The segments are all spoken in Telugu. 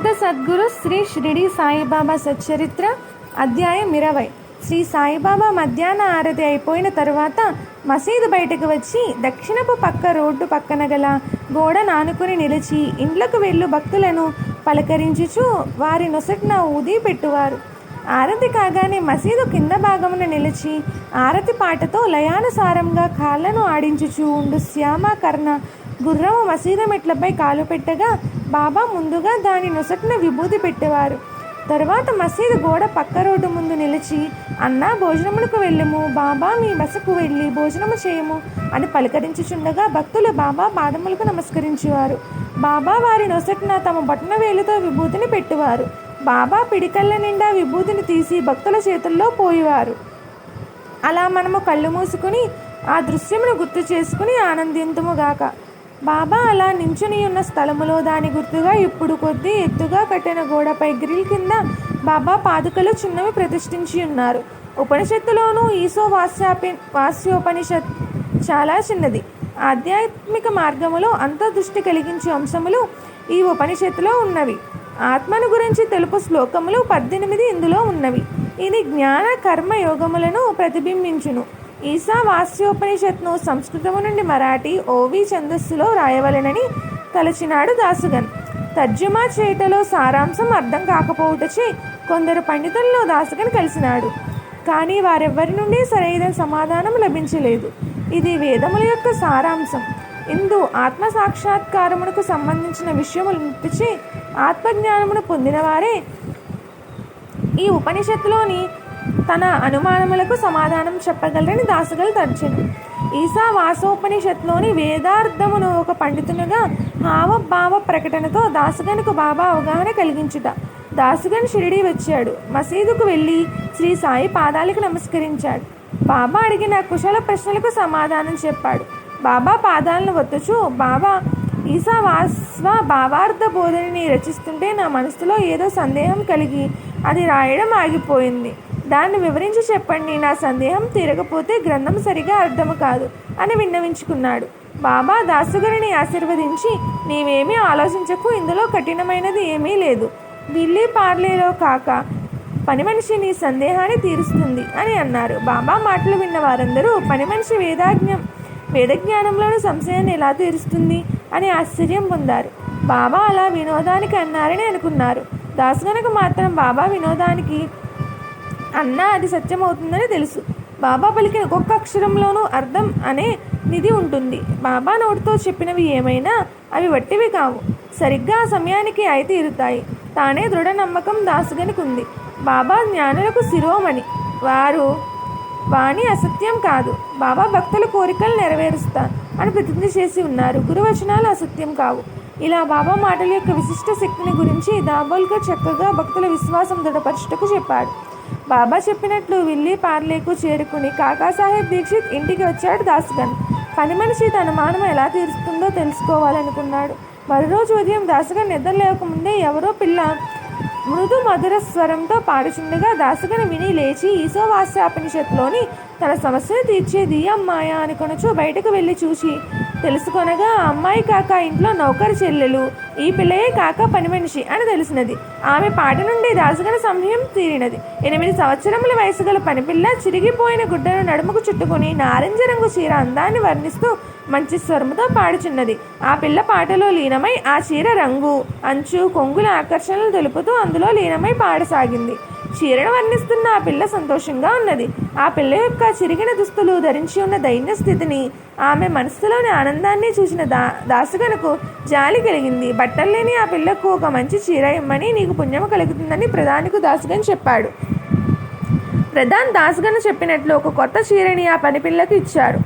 భక్త సద్గురు శ్రీ షిరిడి సాయిబాబా సచ్చరిత్ర అధ్యాయం 20. శ్రీ సాయిబాబా మధ్యాహ్న ఆరతి అయిపోయిన తరువాత మసీదు బయటకు వచ్చి దక్షిణపు పక్క రోడ్డు పక్కన గల గోడ నానుకుని నిలిచి ఇండ్లకు వెళ్ళు భక్తులను పలకరించుచు వారి నొసటిన ఊది పెట్టువారు. ఆరతి కాగానే మసీదు కింద భాగమున నిలిచి ఆరతి పాటతో లయానుసారంగా కాళ్లను ఆడించుచూ ఉండు శ్యామ కర్ణ గుర్రము మసీదు మెట్లపై కాలు పెట్టగా బాబా ముందుగా దాని నొసటిన విభూతి పెట్టేవారు. తరువాత మసీదు గోడ పక్క రోడ్డు ముందు నిలిచి అన్నా భోజనములకు వెళ్ళము, బాబా మీ బసకు వెళ్ళి భోజనము చేయము అని పలకరించుచుండగా భక్తులు బాబా పాదములకు నమస్కరించేవారు. బాబా వారి నొసటిన తమ బొటన వేలుతో విభూతిని పెట్టేవారు. బాబా పిడికళ్ళ నిండా విభూతిని తీసి భక్తుల చేతుల్లో పోయేవారు. అలా మనము కళ్ళు మూసుకుని ఆ దృశ్యమును గుర్తు చేసుకుని ఆనందింతుముగాక. బాబా అలా నించుని ఉన్న స్థలములో దాని గుర్తుగా ఇప్పుడు కొద్దీ ఎత్తుగా కట్టిన గోడపై గ్రిల్ కింద బాబా పాదుకలు చిన్నవి ప్రతిష్ఠించి ఉన్నారు. ఉపనిషత్తులోనూ ఈసో వాస్యోపనిషత్ చాలా చిన్నది. ఆధ్యాత్మిక మార్గములో అంతర్దృష్టి కలిగించే అంశములు ఈ ఉపనిషత్తులో ఉన్నవి. ఆత్మను గురించి తెలుపు శ్లోకములు 18 ఇందులో ఉన్నవి. ఇది జ్ఞాన కర్మ యోగములను ప్రతిబింబించును. ఈసా వాస్యోపనిషత్ను సంస్కృతము నుండి మరాఠీ ఓవి ఛందస్సులో రాయవలెనని తలచినాడు దాసుగన్. తర్జుమా చేయటలో సారాంశం అర్థం కాకపోవటచే కొందరు పండితుల్లో దాసుగన్ కలిసినాడు. కానీ వారెవ్వరి నుండి సరైన సమాధానం లభించలేదు. ఇది వేదముల యొక్క సారాంశం. ఇందు ఆత్మ సాక్షాత్కారమునకు సంబంధించిన విషయములన్నిటిచే ఆత్మజ్ఞానమును పొందిన వారే ఈ ఉపనిషత్తులోని తన అనుమానములకు సమాధానం చెప్పగలరని దాసుగల్ తర్చెను. ఈసా వాసోపనిషత్లోని వేదార్థమును ఒక పండితునిగా హావభావ ప్రకటనతో దాసుగన్కు బాబా అవగాహన కలిగించుట. దాసుగన్ షిరిడి వచ్చాడు. మసీదుకు వెళ్ళి శ్రీ సాయి పాదాలకు నమస్కరించాడు. బాబా అడిగిన కుశల ప్రశ్నలకు సమాధానం చెప్పాడు. బాబా పాదాలను ఒత్తుచు, బాబా ఈసా వాస్వ భావార్థ బోధనని రచిస్తుంటే నా మనసులో ఏదో సందేహం కలిగి అది రాయడం ఆగిపోయింది. దాన్ని వివరించి చెప్పండి, నా సందేహం తీరకపోతే గ్రంథం సరిగా అర్థము కాదు అని విన్నవించుకున్నాడు. బాబా దాసుగారిని ఆశీర్వదించి, నీవేమీ ఆలోచించకు, ఇందులో కఠినమైనది ఏమీ లేదు. బిల్లీ పార్లేలో కాక పని మనిషి నీ సందేహాన్ని తీరుస్తుంది అని అన్నారు. బాబా మాటలు విన్న వారందరూ పని మనిషి వేదజ్ఞానంలోని సంశయాన్ని ఎలా తీరుస్తుంది అని ఆశ్చర్యం పొందారు. బాబా అలా వినోదానికి అన్నారని అనుకున్నారు. దాసుగనకు మాత్రం బాబా వినోదానికి అన్నా అది సత్యమవుతుందని తెలుసు. బాబా పలికిన ఒక్కొక్క అక్షరంలోనూ అర్థం అనే నిధి ఉంటుంది. బాబా నోటితో చెప్పినవి ఏమైనా అవి వట్టివి కావు, సరిగ్గా ఆ సమయానికి అయితే తీరుతాయి. తానే దృఢ నమ్మకం దాసుగనికి ఉంది. బాబా జ్ఞానులకు శిరోమణి, వాణి అసత్యం కాదు. బాబా భక్తుల కోరికలు నెరవేరుస్తా అని ప్రతిజ్ఞ చేసి ఉన్నారు. గురువచనాలు అసత్యం కావు. ఇలా బాబా మాటల యొక్క విశిష్ట శక్తిని గురించి దాబోల్కర్ చక్కగా భక్తుల విశ్వాసం దృఢపరచుటకు చెప్పాడు. బాబా చెప్పినట్లు విల్లీ పార్లేకు చేరుకుని కాకాసాహెబ్ దీక్షిత్ ఇంటికి వచ్చాడు దాసుగన్. పని మనిషి తన అనుమానం ఎలా తీరుస్తుందో తెలుసుకోవాలనుకున్నాడు. మరోరోజు ఉదయం దాసుగన్ నిద్ర లేకముందే ఎవరో పిల్ల మృదు మధుర స్వరంతో పాడుచుండగా దాసుగన్ విని లేచి ఈశోవాస్యోపనిషత్తులోని తన సమస్యను తీర్చేది అమ్మాయా అనుకొనచు బయటకు వెళ్ళి చూసి తెలుసుకొనగా ఆ అమ్మాయి కాక ఇంట్లో నౌకరు చెల్లెలు, ఈ పిల్లయే కాక పని మనిషి అని తెలిసినది. ఆమె పాట నుండి దాసుగన సంశయం తీరినది. 8 సంవత్సరముల వయసు గల పనిపిల్ల చిరిగిపోయిన గుడ్డను నడుముకు చుట్టుకుని నారింజ రంగు చీర అందాన్ని వర్ణిస్తూ మంచి స్వరముతో పాడుచున్నది. ఆ పిల్ల పాటలో లీనమై ఆ చీర రంగు, అంచు, కొంగుల ఆకర్షణలు తెలుపుతూ అందులో లీనమై పాడసాగింది. చీరను వర్ణిస్తున్న ఆ పిల్ల సంతోషంగా ఉన్నది. ఆ పిల్ల యొక్క చిరిగిన దుస్తులు ధరించి ఉన్న దైన్య స్థితిని, ఆమె మనస్సులోని ఆనందాన్ని చూసిన దాసుగనకు జాలి కలిగింది. బట్టలు లేని ఆ పిల్లకు ఒక మంచి చీర ఇమ్మని, నీకు పుణ్యము కలుగుతుందని ప్రధానికి దాసుగన్ చెప్పాడు. ప్రధాన్ దాసుగన్ చెప్పినట్లు ఒక కొత్త చీరని ఆ పనిపిల్లకు ఇచ్చాడు.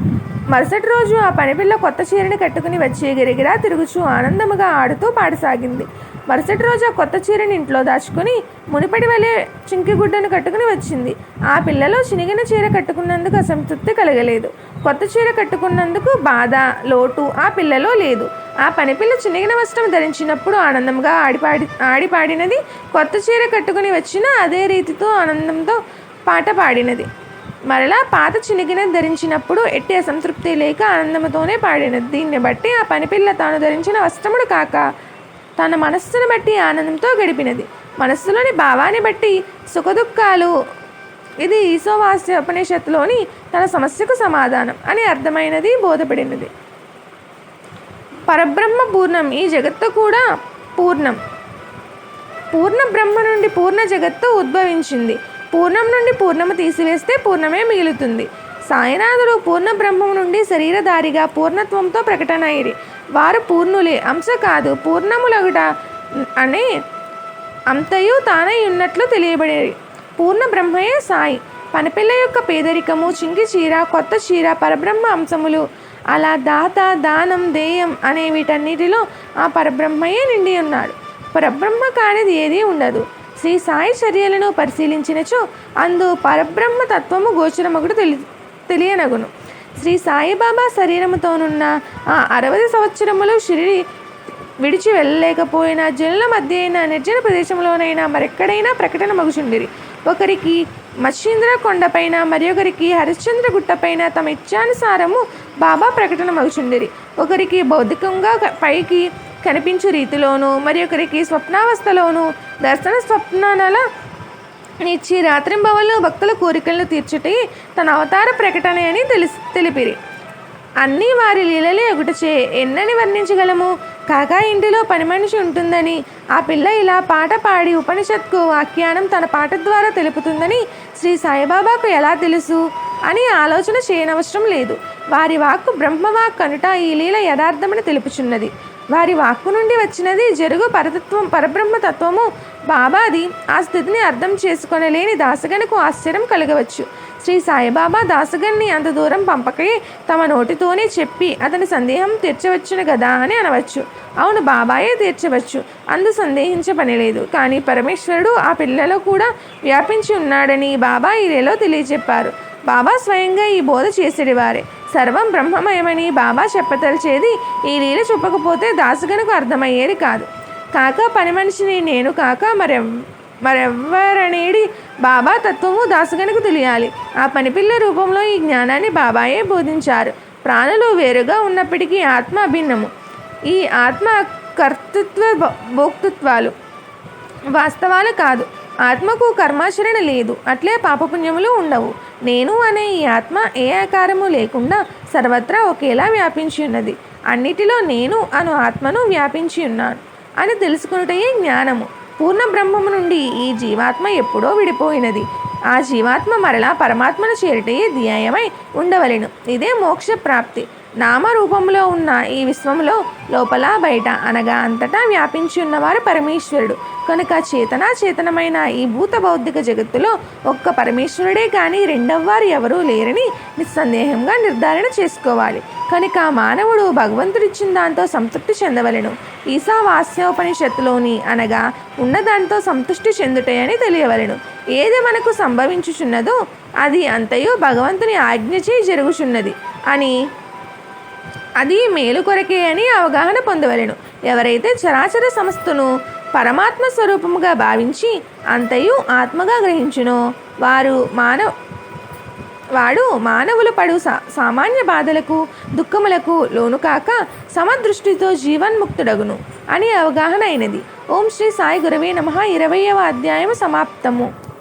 మరుసటి రోజు ఆ పనిపిల్ల కొత్త చీరని కట్టుకుని వచ్చి గిరిగిరా తిరుగుచూ ఆనందముగా ఆడుతూ పాడసాగింది. మరుసటి రోజు ఆ కొత్త చీరని ఇంట్లో దాచుకుని మునిపటి వలె చింకిగుడ్డను కట్టుకుని వచ్చింది. ఆ పిల్లలో చినిగిన చీర కట్టుకున్నందుకు అసంతృప్తి కలగలేదు. కొత్త చీర కట్టుకున్నందుకు బాధ, లోటు ఆ పిల్లలో లేదు. ఆ పనిపిల్ల చినిగిన వస్త్రం ధరించినప్పుడు ఆనందంగా ఆడిపాడినది. కొత్త చీర కట్టుకుని వచ్చిన అదే రీతితో ఆనందంతో పాట పాడినది. మరలా పాత చినిగిన ధరించినప్పుడు ఎట్టి అసంతృప్తి లేక ఆనందముతోనే పాడినది. దీన్ని బట్టి ఆ పనిపిల్ల తాను ధరించిన వస్త్రముడు కాక తన మనస్సును బట్టి ఆనందంతో గడిపినది. మనస్సులోని భావాన్ని బట్టి సుఖదుఖాలు. ఇది ఈశోవాస్య ఉపనిషత్తులోని తన సమస్యకు సమాధానం అని అర్థమైనది, బోధపడినది. పరబ్రహ్మ పూర్ణం, ఈ జగత్తు కూడా పూర్ణం. పూర్ణ బ్రహ్మ నుండి పూర్ణ జగత్తు ఉద్భవించింది. పూర్ణం నుండి పూర్ణము తీసివేస్తే పూర్ణమే మిగులుతుంది. సాయినాథుడు పూర్ణ బ్రహ్మం నుండి శరీరధారిగా పూర్ణత్వంతో ప్రకటన అయ్యి వారు పూర్ణులే, అంశ కాదు. పూర్ణములగుట అనే అంతయు తానై ఉన్నట్లు తెలియబడేది. పూర్ణ బ్రహ్మయే సాయి. పనిపిల్ల యొక్క పేదరికము, చింకి చీర, కొత్త చీర పరబ్రహ్మ అంశములు. అలా దాత, దానం, దేయం అనే వీటన్నిటిలో ఆ పరబ్రహ్మయే నిండి ఉన్నాడు. పరబ్రహ్మ కానిది ఏదీ ఉండదు. శ్రీ సాయి చర్యలను పరిశీలించినచో అందు పరబ్రహ్మ తత్వము గోచరమగుడు తెలియనగును. శ్రీ సాయిబాబా శరీరముతోనున్న ఆ 60 సంవత్సరములు షిరిడి విడిచి వెళ్ళలేకపోయినా జనుల మధ్య అయినా నిర్జన ప్రదేశంలోనైనా మరెక్కడైనా ప్రకటన మగుచుండిరి. ఒకరికి మచ్చింద్ర కొండపైన, మరొకరికి హరిశ్చంద్ర గుట్టపైన తమ ఇచ్చానుసారము బాబా ప్రకటన మగుచుండిరి. ఒకరికి భౌతికంగా పైకి కనిపించు రీతిలోను, మరొకరికి స్వప్నావస్థలోను దర్శన స్వప్నాల నిచ్చి రాత్రింబవళ్ళు భక్తుల కోరికలను తీర్చుటే తన అవతార ప్రకటన అని తెలిపిరి. అన్నీ వారి లీలలే ఒకటచే ఎన్నని వర్ణించగలము. కాకా ఇంటిలో పని మనిషి ఉంటుందని, ఆ పిల్ల ఇలా పాట పాడి ఉపనిషత్కు వ్యాఖ్యానం తన పాట ద్వారా తెలుపుతుందని శ్రీ సాయిబాబాకు ఎలా తెలుసు అని ఆలోచన చేయనవసరం లేదు. వారి వాక్కు బ్రహ్మవాక్ కనుట ఈ లీల యథార్థమని తెలుపుచున్నది. వారి వాక్కు నుండి వచ్చినది జరుగు పరబ్రహ్మతత్వము. బాబాది ఆ స్థితిని అర్థం చేసుకొనలేని దాసగనుకు ఆశ్చర్యం కలగవచ్చు. శ్రీ సాయిబాబా దాసగన్ని అంత దూరం పంపకయే తమ నోటితోనే చెప్పి అతని సందేహం తీర్చవచ్చును కదా అని అనవచ్చు. అవును, బాబాయే తీర్చవచ్చు, అందు సందేహించ పనిలేదు. కానీ పరమేశ్వరుడు ఆ పిల్లలో కూడా వ్యాపించి ఉన్నాడని బాబా ఈలో తెలియజెప్పారు. బాబా స్వయంగా ఈ బోధ చేసేవారే. సర్వం బ్రహ్మమయమని బాబా చెప్పతలిచేది ఈ లీల చెప్పకపోతే దాసగనుకు అర్థమయ్యేది కాదు. కాక పని మనిషిని నేను కాక మరెవ్వరనేది బాబా తత్వము దాసగనుకు తెలియాలి. ఆ పనిపిల్ల రూపంలో ఈ జ్ఞానాన్ని బాబాయే బోధించారు. ప్రాణులు వేరుగా ఉన్నప్పటికీ ఆత్మ అభిన్నము. ఈ ఆత్మ కర్తృత్వ భోక్తృత్వాలు వాస్తవాలు కాదు. ఆత్మకు కర్మాచరణ లేదు, అట్లే పాపపుణ్యములు ఉండవు. నేను అనే ఈ ఆత్మ ఏ ఆకారము లేకుండా సర్వత్రా ఒకేలా వ్యాపించి ఉన్నది. అన్నిటిలో నేను అను ఆత్మను వ్యాపించి ఉన్నాను అని తెలుసుకున్నటయే జ్ఞానము. పూర్ణ బ్రహ్మము నుండి ఈ జీవాత్మ ఎప్పుడో విడిపోయినది. ఆ జీవాత్మ మరలా పరమాత్మను చేరుటయే ధ్యేయమై ఉండవలెను. ఇదే మోక్ష ప్రాప్తి. నామరూపంలో ఉన్న ఈ విశ్వంలో లోపల బయట అనగా అంతటా వ్యాపించి ఉన్నవారు పరమేశ్వరుడు. కనుక చేతనమైన ఈ భూత భౌతిక జగత్తులో ఒక్క పరమేశ్వరుడే కానీ రెండవవారు ఎవరూ లేరని నిస్సందేహంగా నిర్ధారణ చేసుకోవాలి. కనుక మానవుడు భగవంతుడిచ్చిన దాంతో సంతృప్తి చెందవలెను. ఈశావాస్యోపనిషత్తులోని అనగా ఉన్నదాంతో సంతృష్టి చెందుతాయని తెలియవలెను. ఏది మనకు సంభవించుచున్నదో అది అంతయు భగవంతుని ఆజ్ఞచే జరుగుచున్నది అని, అది మేలు కొరకే అని అవగాహన పొందవలెను. ఎవరైతే చరాచర సమస్తను పరమాత్మ స్వరూపముగా భావించి అంతయు ఆత్మగా గ్రహించునో వాడు మానవులు పడు సామాన్య బాధలకు దుఃఖములకు లోను కాక సమదృష్టితో జీవన్ముక్తుడగును అని అవగాహన అయినది. ఓం శ్రీ సాయి గురవే నమః. 20వ అధ్యాయము సమాప్తము.